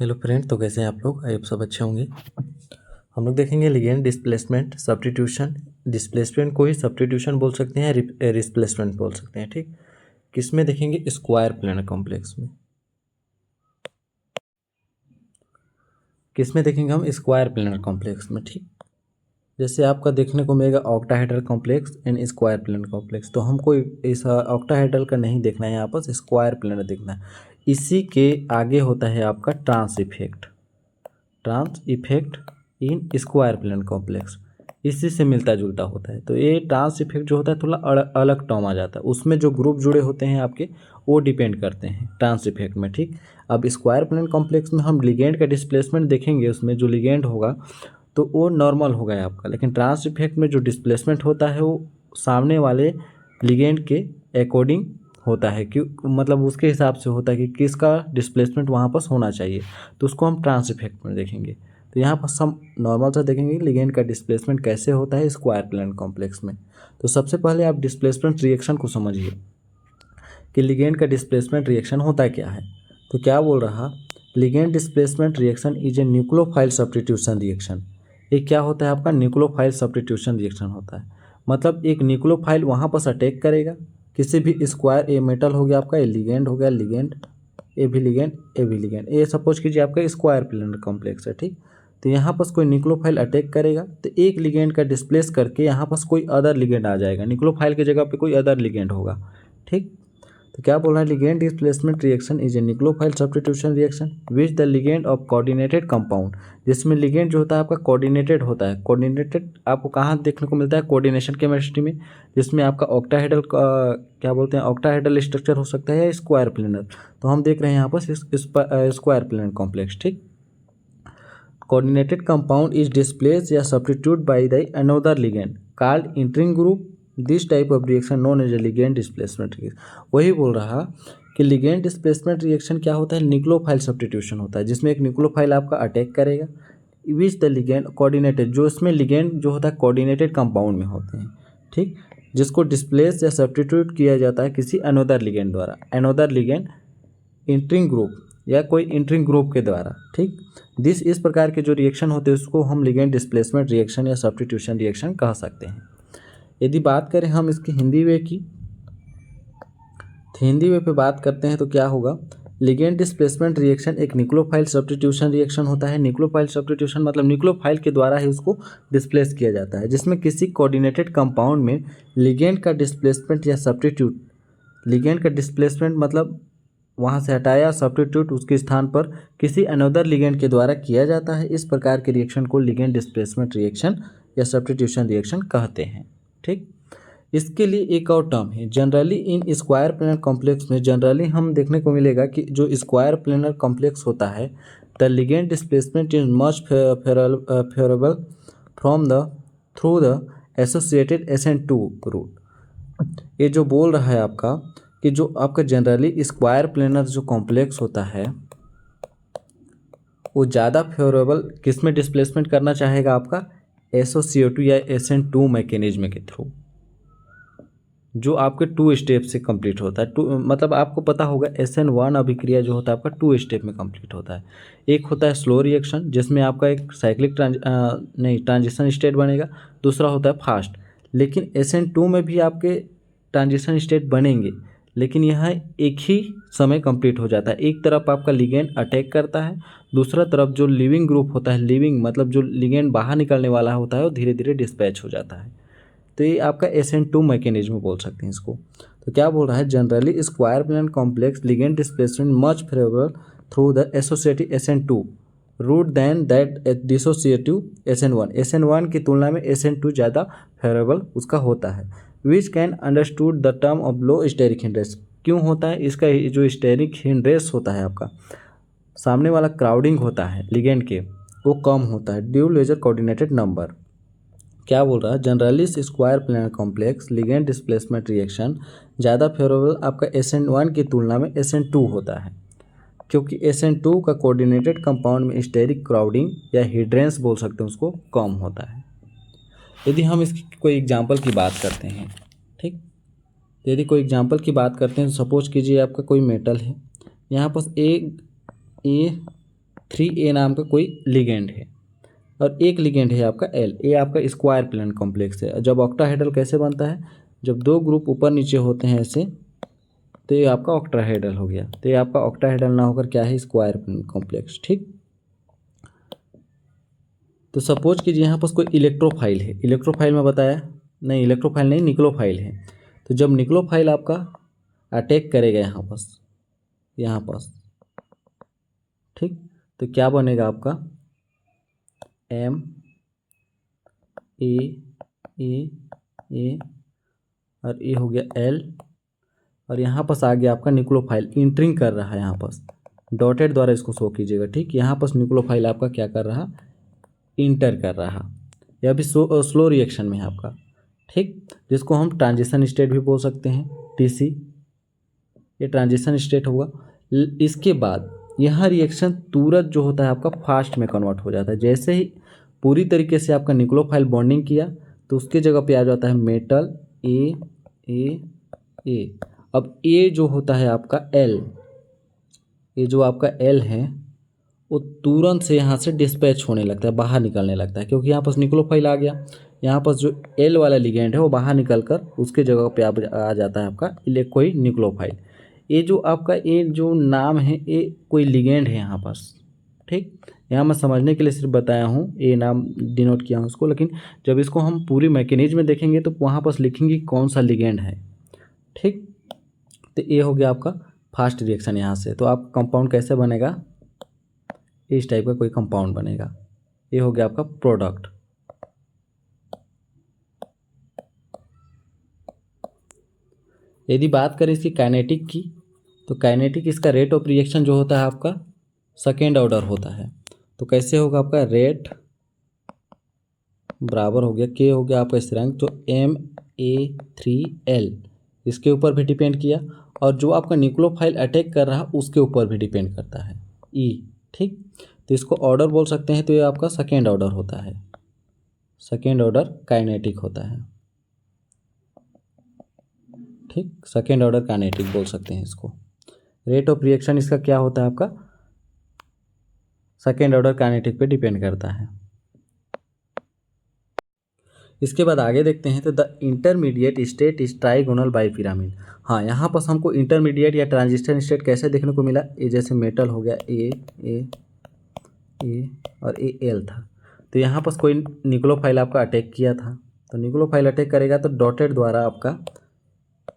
Hello friend, तो कैसे हैं आप लोग? आप सब अच्छे होंगे। हम लोग देखेंगे लिगेंड, डिस्प्लेसमेंट, सब्स्टिट्यूशन। डिस्प्लेसमेंट को ही सब्स्टिट्यूशन बोल सकते हैं, रिप्लेसमेंट बोल सकते हैं। ठीक, किसमें देखेंगे? स्क्वायर प्लेनर कॉम्प्लेक्स में। किसमें देखेंगे हम? स्क्वायर प्लेनर कॉम्प्लेक्स में। ठीक, जैसे आपका देखने को मिलेगा octahedral complex and square planar complex, तो हमको इस ऑक्टाहेड्रल का नहीं देखना है, यहाँ पर स्क्वायर प्लेनर देखना है। इसी के आगे होता है आपका trans effect. Trans effect in square plane complex इसी से मिलता जुलता होता है। तो ये ट्रांस इफेक्ट जो होता है थोड़ा अलग टर्म आ जाता है, उसमें जो ग्रुप जुड़े होते हैं आपके वो डिपेंड करते हैं ट्रांस इफेक्ट में। ठीक, अब स्क्वायर प्लेन कॉम्प्लेक्स में हम लिगेंड का डिस्प्लेसमेंट देखेंगे, उसमें जो लिगेंड होगा तो वो नॉर्मल होगा आपका, लेकिन ट्रांस इफेक्ट में जो डिस्प्लेसमेंट होता है वो सामने वाले लिगेंड के अकॉर्डिंग होता है, क्यों मतलब उसके हिसाब से होता है कि किसका डिस्प्लेसमेंट वहाँ पर होना चाहिए, तो उसको हम ट्रांस इफेक्ट में देखेंगे। तो यहाँ पर हम नॉर्मल सा देखेंगे लिगेंड का डिस्प्लेसमेंट कैसे होता है स्क्वायर प्लेन कॉम्प्लेक्स में। तो सबसे पहले आप डिस्प्लेसमेंट रिएक्शन को समझिए कि लिगेंड का डिस्प्लेसमेंट रिएक्शन होता क्या है। तो क्या बोल रहा, ligand displacement reaction is a nucleophile substitution reaction. ये क्या होता है आपका? न्यूक्लियोफाइल सब्स्टिट्यूशन रिएक्शन होता है। मतलब एक न्यूक्लियोफाइल वहाँ पर अटैक करेगा किसी भी स्क्वायर, ए मेटल हो गया आपका, ए लिगेंड हो गया, लिगेंड ए भी लिगेंड, ए भी लिगेंड, ये सपोज कीजिए आपका स्क्वायर प्लेनर कॉम्प्लेक्स है। ठीक, तो यहाँ पर कोई न्यूक्लियोफाइल अटैक करेगा तो एक लिगेंड का डिस्प्लेस करके यहाँ पर कोई अदर लिगेंड आ जाएगा, न्यूक्लियोफाइल की जगह पे कोई अदर लिगेंड होगा। ठीक, तो क्या बोल रहा है, ligand displacement reaction is a nucleophile substitution reaction which the ligand of coordinated compound, जिसमें लिगेंड जो होता है आपका कोऑर्डिनेटेड होता है। कोऑर्डिनेटेड आपको कहाँ देखने को मिलता है? कोऑर्डिनेशन केमिस्ट्री में, जिसमें आपका ऑक्टाहेड्रल क्या बोलते हैं, ऑक्टाहेड्रल स्ट्रक्चर हो सकता है या स्क्वायर प्लेनर। तो हम देख रहे हैं यहाँ पर स्क्वायर प्लेनर कॉम्प्लेक्स। ठीक, coordinated compound is displaced या substituted by the another ligand called entering group. This type of reaction known as a ligand displacement reaction। वही बोल रहा कि ligand displacement reaction क्या होता है? न्यूक्लियोफाइल सब्स्टिट्यूशन होता है, जिसमें एक न्यूक्लियोफाइल आपका अटैक करेगा विच द लिगेंड कोऑर्डिनेटेड, जो इसमें लिगेंड जो होता है कोऑर्डिनेटेड कंपाउंड में होते हैं। ठीक, जिसको डिस्प्लेस या सब्स्टिट्यूट किया जाता है किसी अनोदर लिगेंड द्वारा, अनोदर लिगेंड इंटरिंग ग्रुप या कोई इंटरिंग ग्रुप के द्वारा। ठीक, इस प्रकार के जो रिएक्शन होते हैं उसको हम लिगेंड डिस्प्लेसमेंट रिएक्शन या सब्स्टिट्यूशन रिएक्शन कह सकते हैं। यदि बात करें हम इसकी हिंदी वे की, तो हिंदी वे पे बात करते हैं तो क्या होगा, लिगेंड डिस्प्लेसमेंट रिएक्शन एक न्यूक्लियोफाइल सब्स्टिट्यूशन रिएक्शन होता है। न्यूक्लियोफाइल सब्स्टिट्यूशन मतलब न्यूक्लियोफाइल के द्वारा ही उसको डिस्प्लेस किया जाता है, जिसमें किसी कोऑर्डिनेटेड कंपाउंड में लिगेंड का डिस्प्लेसमेंट या सब्स्टिट्यूट, लिगेंड का डिस्प्लेसमेंट मतलब वहाँ से हटाया, सब्स्टिट्यूट उसके स्थान पर किसी अनदर लिगेंड के द्वारा किया जाता है। इस प्रकार के रिएक्शन को लिगेंड डिस्प्लेसमेंट रिएक्शन या सब्स्टिट्यूशन रिएक्शन कहते हैं। ठीक, इसके लिए एक और टर्म है, generally in square planar complex में जनरली हम देखने को मिलेगा कि जो स्क्वायर प्लेनर कॉम्प्लेक्स होता है the ligand displacement is much favourable from the through the associated SN2 route. ये जो बोल रहा है आपका कि जो आपका जनरली स्क्वायर प्लेनर जो कॉम्प्लेक्स होता है वो ज़्यादा फेवरेबल किस में डिस्प्लेसमेंट करना चाहेगा? आपका SO CO2 या SN2 मैकेनिज्म के थ्रू, जो आपके 2 स्टेप से कंप्लीट होता है। मतलब आपको पता होगा SN1 अभिक्रिया जो होता है आपका 2 स्टेप में कंप्लीट होता है। एक होता है स्लो रिएक्शन जिसमें आपका एक साइक्लिक ट्रांजिशन स्टेट बनेगा, दूसरा होता है फास्ट। लेकिन SN2 में भी आपके ट्रांजिशन स्टेट बनेंगे, लेकिन यह एक ही समय कंप्लीट हो जाता है। एक तरफ आपका लिगेंड अटैक करता है, दूसरा तरफ जो लिविंग ग्रुप होता है, लिविंग मतलब जो लिगेंड बाहर निकलने वाला होता है वो धीरे धीरे डिस्पैच हो जाता है। तो ये आपका SN2 मैकेनिज्म बोल सकते हैं इसको। तो क्या बोल रहा है, generally square planar complex ligand displacement much favourable through the associative SN2 route then that dissociative SN1। SN1 की तुलना में SN2 ज़्यादा फेवरेबल उसका होता है। Which can understood the term of low steric hindrance. क्यों होता है? इसका जो स्टेरिक हिंड्रेस होता है आपका, सामने वाला क्राउडिंग होता है लिगेंड के, वो कम होता है ड्यू लेजर कोऑर्डिनेटेड नंबर। क्या बोल रहा है, generally square planar complex ligand displacement reaction ज़्यादा फेवरेबल आपका SN1 की तुलना में SN2 होता है, क्योंकि SN2 का कोऑर्डिनेटेड कंपाउंड में स्टेरिक क्राउडिंग या हिड्रेंस बोल सकते हैं उसको कम होता है। यदि हम इसकी कोई एग्जांपल की बात करते हैं, ठीक, तो यदि कोई एग्जांपल की बात करते हैं तो सपोज कीजिए आपका कोई मेटल है, यहाँ पर ए 3A नाम का कोई लिगेंड है और एक लिगेंड है आपका L। ये आपका स्क्वायर प्लेन कॉम्प्लेक्स है। जब ऑक्टाहेड्रल कैसे बनता है, जब दो ग्रुप ऊपर नीचे होते हैं ऐसे, तो ये आपका ऑक्टाहेड्रल हो गया। तो ये आपका ऑक्टाहेड्रल ना होकर क्या है, स्क्वायर प्लेन कॉम्प्लेक्स। ठीक, तो सपोज कीजिए यहाँ पास कोई इलेक्ट्रोफाइल है। इलेक्ट्रोफाइल में बताया नहीं, इलेक्ट्रोफाइल नहीं, निक्लोफाइल है। तो जब निक्लोफाइल आपका अटैक करेगा यहाँ पास, ठीक, तो क्या बनेगा आपका M ए और ए हो गया L, और यहाँ पास आ गया आपका निक्लोफाइल इंटरिंग कर रहा है। यहाँ पास डॉटेड द्वारा इसको शो कीजिएगा। ठीक, यहाँ पास निक्लोफाइल आपका क्या कर रहा, इंटर कर रहा। यह भी स्लो रिएक्शन में है आपका। ठीक, जिसको हम ट्रांजिशन स्टेट भी बोल सकते हैं, TC। ये ट्रांजिशन स्टेट होगा। इसके बाद यह रिएक्शन तुरंत जो होता है आपका फास्ट में कन्वर्ट हो जाता है। जैसे ही पूरी तरीके से आपका निक्लोफाइल बॉन्डिंग किया तो उसके जगह पे आ जाता है मेटल ए। अब ए जो होता है आपका L, ये जो आपका L है वो तुरंत से यहाँ से डिस्पैच होने लगता है, बाहर निकलने लगता है, क्योंकि यहाँ पास निक्लोफाइल आ गया। यहाँ पास जो L वाला लिगेंड है वो बाहर निकल कर उसके जगह पे आ जाता है आपका कोई निक्लोफाइल। ये जो आपका ये जो नाम है ये कोई लिगेंड है यहाँ पास। ठीक, यहाँ मैं समझने के लिए सिर्फ बताया हूँ, ये नाम डिनोट किया हूँ उसको, लेकिन जब इसको हम पूरी मैकेनिज्म में देखेंगे तो वहाँ पास लिखेंगे कौन सा लिगेंड है। ठीक, तो ये हो गया आपका फास्ट रिएक्शन यहाँ से। तो आप कंपाउंड कैसे बनेगा, इस टाइप का कोई कंपाउंड बनेगा। ये हो गया आपका प्रोडक्ट। यदि बात करें इसकी काइनेटिक की, तो काइनेटिक इसका रेट ऑफ रिएक्शन जो होता है आपका सेकेंड ऑर्डर होता है। तो कैसे होगा आपका, रेट बराबर हो गया K हो गया आपका स्थिरांक जो Ma3L, इसके ऊपर भी डिपेंड किया, और जो आपका निक्लोफाइल अटैक कर रहा उसके ऊपर भी डिपेंड करता है E। ठीक, तो इसको ऑर्डर बोल सकते हैं। तो ये आपका सेकेंड ऑर्डर होता है, सेकेंड ऑर्डर काइनेटिक होता है। ठीक, सेकेंड ऑर्डर काइनेटिक बोल सकते हैं इसको। रेट ऑफ रिएक्शन इसका क्या होता है आपका, सेकेंड ऑर्डर काइनेटिक पे डिपेंड करता है। इसके बाद आगे देखते हैं। तो the intermediate state is trigonal bipyramid. हाँ, यहाँ पर हमको इंटरमीडिएट या ट्रांजिशन स्टेट कैसे देखने को मिला, ये जैसे मेटल हो गया ए और L था। तो यहाँ पर कोई निक्लोफाइल आपका अटैक किया था, तो निक्लोफाइल अटैक करेगा तो डॉटेड द्वारा आपका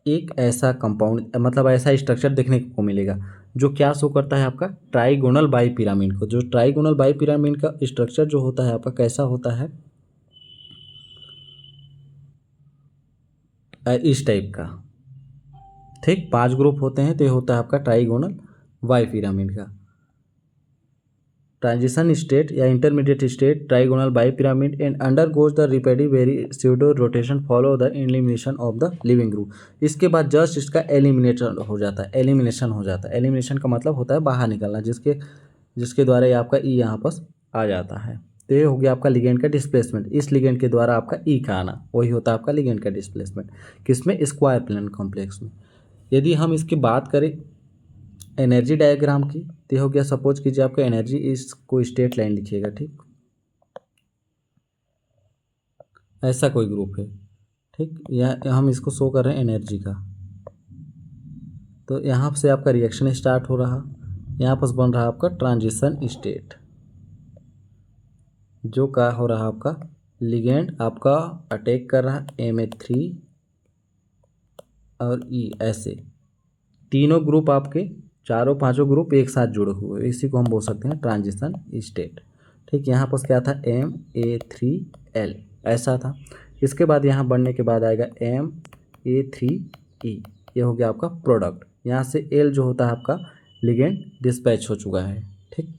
एक ऐसा कंपाउंड, मतलब ऐसा स्ट्रक्चर देखने को मिलेगा जो क्या शो करता है आपका ट्राइगोनल बाइपिरामिड को। जो ट्राइगोनल बाइपिरामिड का स्ट्रक्चर जो होता है आपका कैसा होता है, इस टाइप का। ठीक, 5 ग्रुप होते हैं, तो ये होता है आपका ट्राइगोनल बाइपिरामिड का। ट्रांजिशन स्टेट या intermediate state trigonal bipyramid and undergoes the repeated very pseudo rotation follow the elimination of the leaving group. इसके बाद जस्ट इसका एलिमिनेशन हो जाता है। एलिमिनेशन का मतलब होता है बाहर निकलना, जिसके द्वारा ये आपका ई यहाँ पास आ जाता है। तो ये हो गया आपका लिगेंड का डिस्प्लेसमेंट। इस लिगेंड के द्वारा आपका ई का आना, वही होता है आपका लिगेंड का डिस्प्लेसमेंट। किसमें, स्क्वायर प्लेन कॉम्प्लेक्स में। यदि हम इसकी बात करें एनर्जी डायग्राम की, तो हो गया, सपोज कीजिए आपका एनर्जी इसको स्टेट लाइन लिखिएगा। ठीक, ऐसा कोई ग्रुप है। ठीक, या हम इसको शो कर रहे हैं एनर्जी का। तो यहाँ से आपका रिएक्शन स्टार्ट हो रहा, यहाँ पर बन रहा आपका ट्रांजिशन स्टेट, जो क्या हो रहा आपका लिगेंड आपका अटैक कर रहा Ma3 और E, ऐसे तीनों ग्रुप आपके चारों पांचों ग्रुप एक साथ जुड़े हुए, इसी को हम बोल सकते हैं ट्रांजिशन स्टेट। ठीक, यहाँ पर क्या था Ma3L ऐसा था। इसके बाद यहाँ बढ़ने के बाद आएगा Ma3E, ये हो गया आपका प्रोडक्ट। यहाँ से L जो होता है आपका लिगेंड डिस्पैच हो चुका है। ठीक,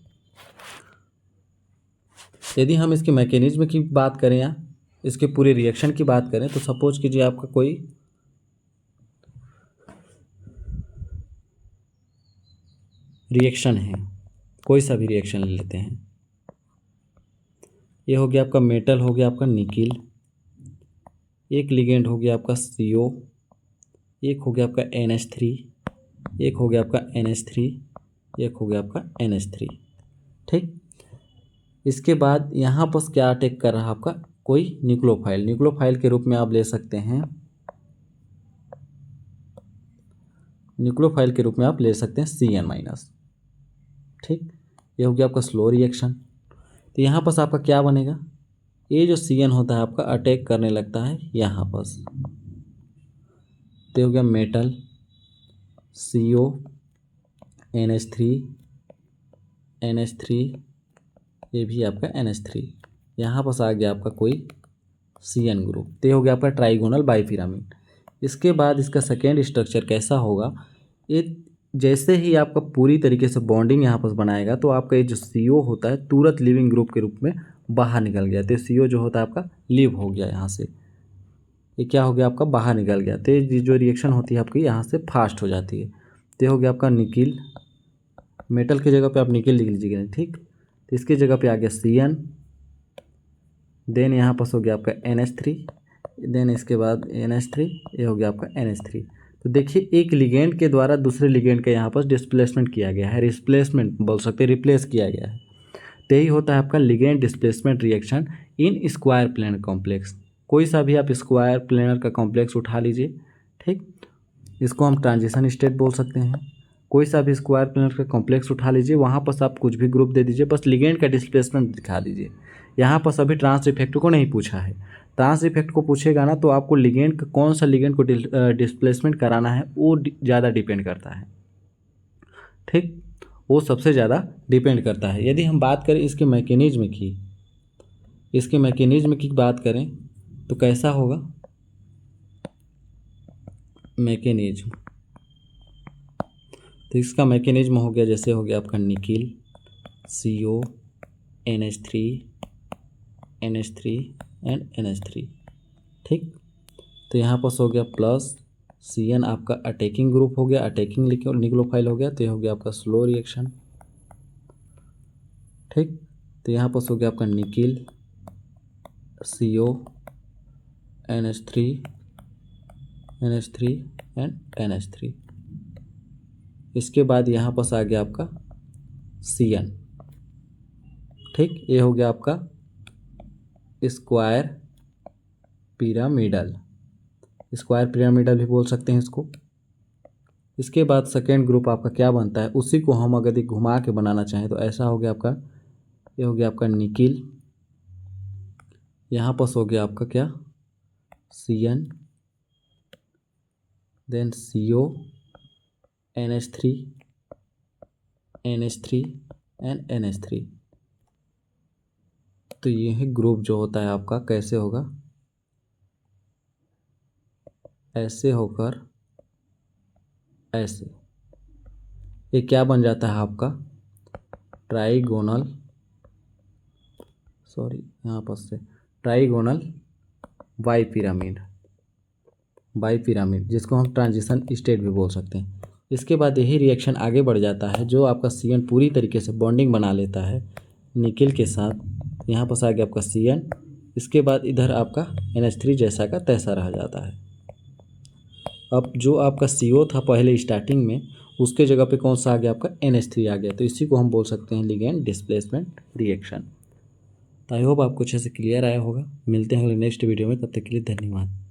यदि हम इसके मैकेनिज्म की बात करें या इसके पूरे रिएक्शन की बात करें, तो सपोज कीजिए आपका कोई रिएक्शन है, कोई सा भी रिएक्शन ले लेते हैं। ये हो गया आपका मेटल, हो गया आपका निकिल, एक लिगेंड हो गया आपका CO, एक हो गया आपका NH3, एक हो गया आपका NH3, एक हो गया आपका NH3। ठीक। इसके बाद यहाँ पर क्या अटैक कर रहा है आपका, कोई न्यूक्लियोफाइल। न्यूक्लियोफाइल के रूप में आप ले सकते हैं, न्यूक्लियोफाइल के रूप में आप ले सकते हैं CN-। ठीक, ये हो गया आपका स्लो रिएक्शन। तो यहाँ पर आपका क्या बनेगा, ये जो CN होता है आपका अटैक करने लगता है यहाँ पर। तो हो गया मेटल CO NH3 ये भी आपका NH3, यहाँ पर आ गया आपका कोई CN ग्रुप। तो ये हो गया आपका ट्राइगोनल बाइपिरामिड। इसके बाद इसका सेकेंड स्ट्रक्चर कैसा होगा, ये जैसे ही आपका पूरी तरीके से बॉन्डिंग यहाँ पर बनाएगा तो आपका ये जो CO होता है तुरंत लिविंग ग्रुप के रूप में बाहर निकल गया। तो CO जो होता है आपका लीव हो गया, यहाँ से ये क्या हो गया आपका बाहर निकल गया। तो ये जो रिएक्शन होती है आपकी यहाँ से फास्ट हो जाती है। तो ये हो गया आपका निकिल, मेटल की जगह पे आप निकिल लिख लीजिएगा। ठीक, तो इसकी जगह पे आ गया CN, देन यहाँ पर हो गया आपका NH3, देन इसके बाद NH3, ये हो गया आपका NH3। तो देखिए एक लिगेंड के द्वारा दूसरे लिगेंड का यहाँ पर डिस्प्लेसमेंट किया गया है, रिप्लेसमेंट बोल सकते हैं, रिप्लेस किया गया है। तो यही होता है आपका ligand displacement reaction in square planar complex. कोई सा भी आप स्क्वायर प्लेनर का कॉम्प्लेक्स उठा लीजिए, ठीक, इसको हम ट्रांजिशन स्टेट बोल सकते हैं। कोई सा भी स्क्वायर प्लेनर का कॉम्प्लेक्स उठा लीजिए, वहाँ पर आप कुछ भी ग्रुप दे दीजिए, बस लिगेंड का डिस्प्लेसमेंट दिखा दीजिए। यहाँ पर सभी ट्रांस इफेक्ट को नहीं पूछा है। ट्रांस इफेक्ट को पूछेगा ना तो आपको लिगेंड का कौन सा लिगेंड को डिस्प्लेसमेंट कराना है वो ज़्यादा डिपेंड करता है। ठीक, वो सबसे ज़्यादा डिपेंड करता है। यदि हम बात करें इसके मैकेनिज्म की बात करें तो कैसा होगा मैकेनिज्म। तो इसका मैकेनिज्म हो गया, जैसे हो गया आपका nickel CO NH3 and NH3। ठीक, तो यहाँ पर हो गया प्लस CN आपका अटैकिंग ग्रुप हो गया, अटैकिंग न्यूक्लियोफाइल हो गया। तो ये हो गया आपका स्लो रिएक्शन। ठीक, तो यहाँ पर हो गया आपका nickel CO NH3 and NH3। इसके बाद यहाँ पर आ गया आपका CN। ठीक, ये हो गया आपका स्क्वायर पिरामिडल भी बोल सकते हैं इसको। इसके बाद सेकेंड ग्रुप आपका क्या बनता है, उसी को हम अगर घुमा के बनाना चाहें तो ऐसा हो गया आपका, ये हो गया आपका निकिल, यहाँ पर हो गया आपका क्या CN, then CO NH3 and NH3। तो ये है ग्रुप जो होता है आपका, कैसे होगा, ऐसे होकर ऐसे, ये क्या बन जाता है आपका ट्राइगोनल बाइपिरामिड, जिसको हम ट्रांजिशन स्टेट भी बोल सकते हैं। इसके बाद यही रिएक्शन आगे बढ़ जाता है, जो आपका CN पूरी तरीके से बॉन्डिंग बना लेता है निकिल के साथ। यहाँ पर आ गया आपका CN, इसके बाद इधर आपका NH3 जैसा का तैसा रह जाता है। अब जो आपका CO था पहले स्टार्टिंग में, उसके जगह पे कौन सा आ गया आपका NH3 आ गया। तो इसी को हम बोल सकते हैं लिगेंड डिस्प्लेसमेंट रिएक्शन। तो आई होप आपको अच्छे से क्लियर आया होगा। मिलते हैं अगले नेक्स्ट वीडियो में, तब तक के लिए धन्यवाद।